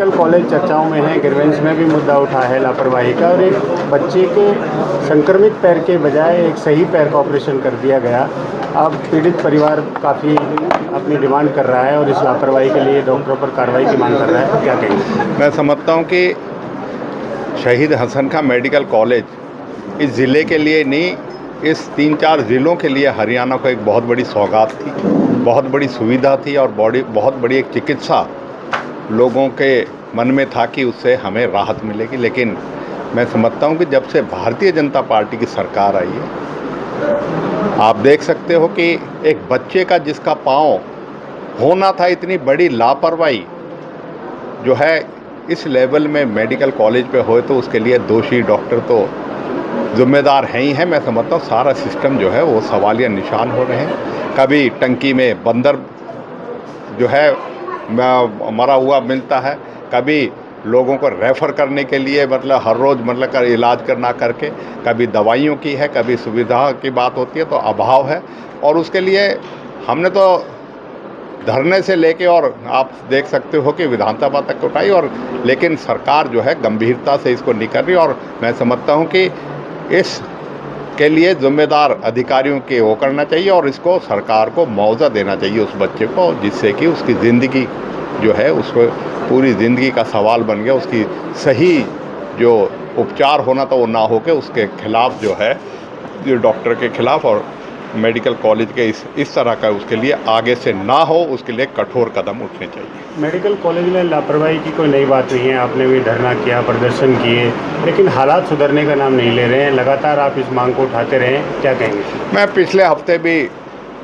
Medical college चर्चाओं में है, गिरवेंस में भी मुद्दा उठा है लापरवाही का, और एक बच्चे के संक्रमित पैर के बजाय एक सही पैर का ऑपरेशन कर दिया गया। अब पीड़ित परिवार काफ़ी अपनी डिमांड कर रहा है और इस लापरवाही के लिए डॉक्टरों पर कार्रवाई की मांग कर रहा है। क्या कहेंगे? मैं समझता हूँ कि शहीद हसन खां मेडिकल कॉलेज इस ज़िले के लिए नहीं, इस 3-4 ज़िलों के लिए हरियाणा को एक बहुत बड़ी सौगात थी, बहुत बड़ी सुविधा थी और बहुत बड़ी एक चिकित्सा लोगों के मन में था कि उससे हमें राहत मिलेगी। लेकिन मैं समझता हूँ कि जब से भारतीय जनता पार्टी की सरकार आई है, आप देख सकते हो कि एक बच्चे का जिसका पाँव होना था, इतनी बड़ी लापरवाही जो है इस लेवल में मेडिकल कॉलेज पे हो, तो उसके लिए दोषी डॉक्टर तो जिम्मेदार हैं ही हैं। मैं समझता हूँ सारा सिस्टम जो है वो सवालिया निशान हो रहे हैं। कभी टंकी में बंदर जो है मरा हुआ मिलता है, कभी लोगों को रेफ़र करने के लिए मतलब हर रोज़ मतलब इलाज करना करके, कभी दवाइयों की है, कभी सुविधा की बात होती है, तो अभाव है। और उसके लिए हमने तो धरने से लेके और आप देख सकते हो कि विधानसभा तक उठाई, और लेकिन सरकार जो है गंभीरता से इसको नहीं कर रही। और मैं समझता हूँ कि इस के लिए जिम्मेदार अधिकारियों के वो करना चाहिए और इसको सरकार को मुआवजा देना चाहिए उस बच्चे को, जिससे कि उसकी ज़िंदगी जो है उसको पूरी ज़िंदगी का सवाल बन गया। उसकी सही जो उपचार होना था वो ना हो के उसके खिलाफ़ जो है, जो डॉक्टर के खिलाफ़ और मेडिकल कॉलेज के इस तरह का उसके लिए आगे से ना हो, उसके लिए कठोर कदम उठने चाहिए। मेडिकल कॉलेज में लापरवाही की कोई नई बात नहीं है, आपने भी धरना किया, प्रदर्शन किए, लेकिन हालात सुधरने का नाम नहीं ले रहे हैं। लगातार आप इस मांग को उठाते रहें, क्या कहेंगे? मैं पिछले हफ्ते भी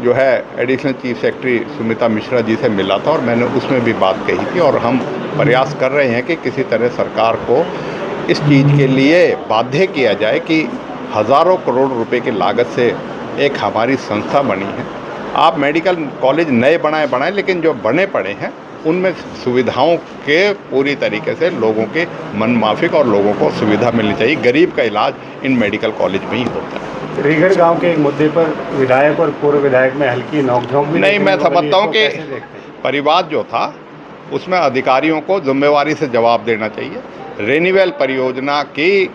जो है additional chief secretary Sumita Mishra ji से मिला था और मैंने उसमें भी बात कही थी, और हम प्रयास कर रहे हैं कि किसी तरह सरकार को इस चीज़ के लिए बाध्य किया जाए कि हज़ारों करोड़ रुपए की लागत से एक हमारी संस्था बनी है। आप मेडिकल कॉलेज नए बनाएं, लेकिन जो बने पड़े हैं उनमें सुविधाओं के पूरी तरीके से लोगों के मन माफिक और लोगों को सुविधा मिलनी चाहिए। गरीब का इलाज इन मेडिकल कॉलेज में ही होता है। रीगढ़ गांव के एक मुद्दे पर विधायक और पूर्व विधायक में हल्की नोकझोंक भी नहीं, मैं समझता हूँ कि परिवाद जो था उसमें अधिकारियों को जिम्मेवारी से जवाब देना चाहिए। रेनीवेल परियोजना की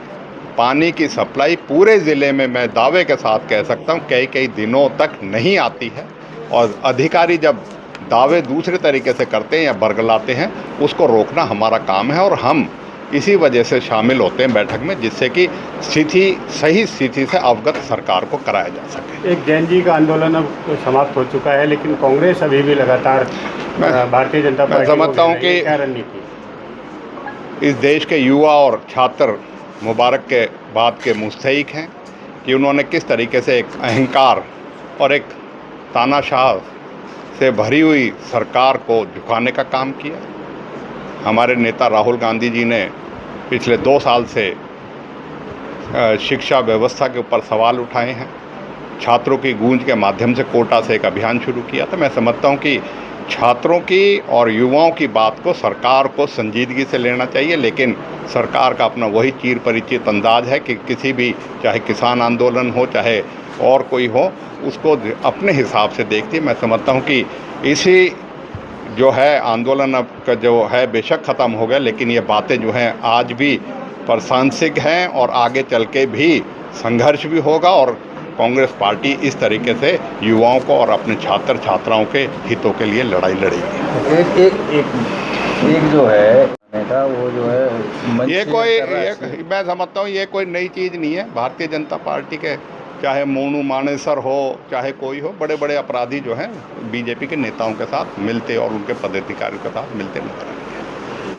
पानी की सप्लाई पूरे ज़िले में मैं दावे के साथ कह सकता हूँ कई दिनों तक नहीं आती है, और अधिकारी जब दावे दूसरे तरीके से करते हैं या बरगलाते हैं, उसको रोकना हमारा काम है। और हम इसी वजह से शामिल होते हैं बैठक में, जिससे कि सही स्थिति से अवगत सरकार को कराया जा सके। एक जैन जी का आंदोलन अब समाप्त हो चुका है, लेकिन कांग्रेस अभी भी लगातार भारतीय जनता पार्टी समझता हूँ कि क्या रणनीति इस देश के युवा और छात्र मुबारक के बाद के मुस्तहिक हैं कि उन्होंने किस तरीके से एक अहंकार और एक तानाशाह से भरी हुई सरकार को झुकाने का काम किया। हमारे नेता राहुल गांधी जी ने पिछले 2 साल से शिक्षा व्यवस्था के ऊपर सवाल उठाए हैं। छात्रों की गूंज के माध्यम से कोटा से एक अभियान शुरू किया था। मैं समझता हूँ कि छात्रों की और युवाओं की बात को सरकार को संजीदगी से लेना चाहिए, लेकिन सरकार का अपना वही चिर परिचित अंदाज है कि किसी भी, चाहे किसान आंदोलन हो चाहे और कोई हो, उसको अपने हिसाब से देखती है। मैं समझता हूँ कि इसी जो है आंदोलन अब का जो है बेशक ख़त्म हो गया, लेकिन ये बातें जो हैं आज भी प्रासंगिक हैं और आगे चल के भी संघर्ष भी होगा, और कांग्रेस पार्टी इस तरीके से युवाओं को और अपने छात्र छात्राओं के हितों के लिए लड़ाई लड़ेगी। एक जो है नेता वो जो है ये कोई मैं समझता हूँ ये कोई नई चीज़ नहीं है। भारतीय जनता पार्टी के चाहे मोनू मानेसर हो चाहे कोई हो, बड़े बड़े अपराधी जो हैं बीजेपी के नेताओं के साथ मिलते और उनके पदाधिकारियों के साथ मिलते नजर आएंगे।